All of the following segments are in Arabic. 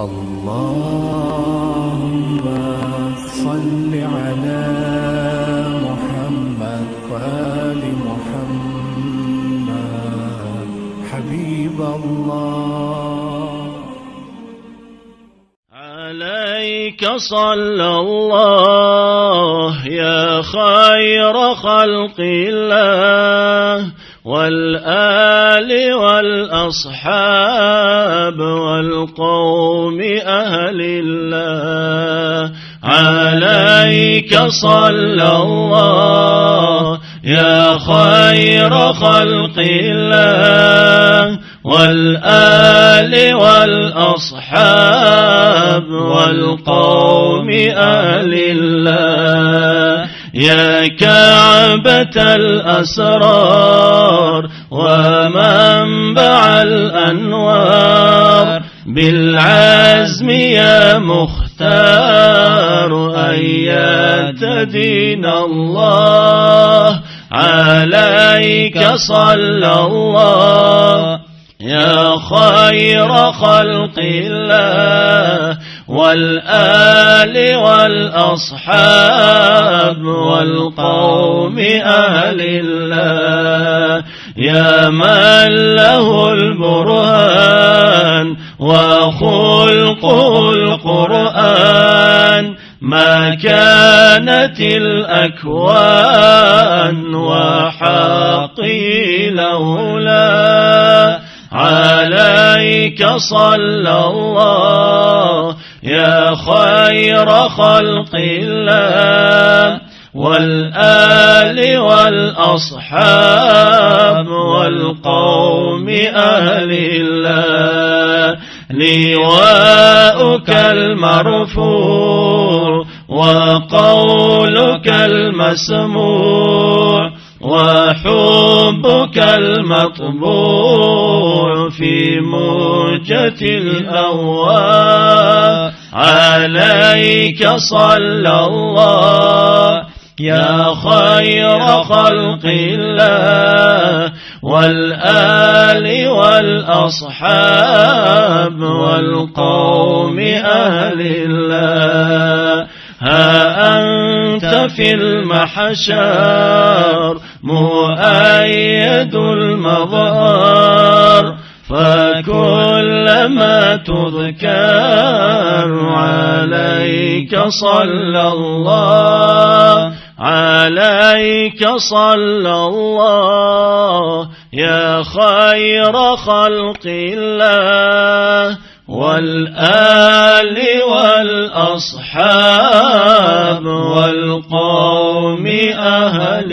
اللهم صل على محمد وآل محمد حبيب الله. عليك صلى الله يا خير خلق الله، والآل والأصحاب والقوم أهل الله. عليك صلى الله يا خير خلق الله، والآل والأصحاب والقوم أهل الله. يا كعبة الأسرار ومنبع الأنوار، بالعزم يا مختار أيات دين الله. عليك صلى الله يا خير خلق الله، والآل والأصحاب والقوم أهل الله. يا من له البرهان وخلقه القرآن، ما كانت الأكوان وحقي لولا. عليك صلى الله يا خير خلق الله، والآل والأصحاب والقوم أهل الله. لواءك المرفوع وقولك المسموع، وحبك المطبوع في موجة الأهواء. عليك صلى الله يا خير خلق الله، والآل والأصحاب والقوم أهل الله. ها أنت في المحشر مؤيد المظهر، فكلما تذكر عليك صلى الله. عليك صلى الله يا خير خلق الله، والآل والأصحاب والقوم أهل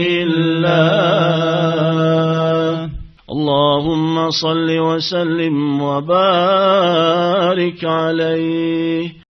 الله. اللهم صل وسلم وبارك عليه.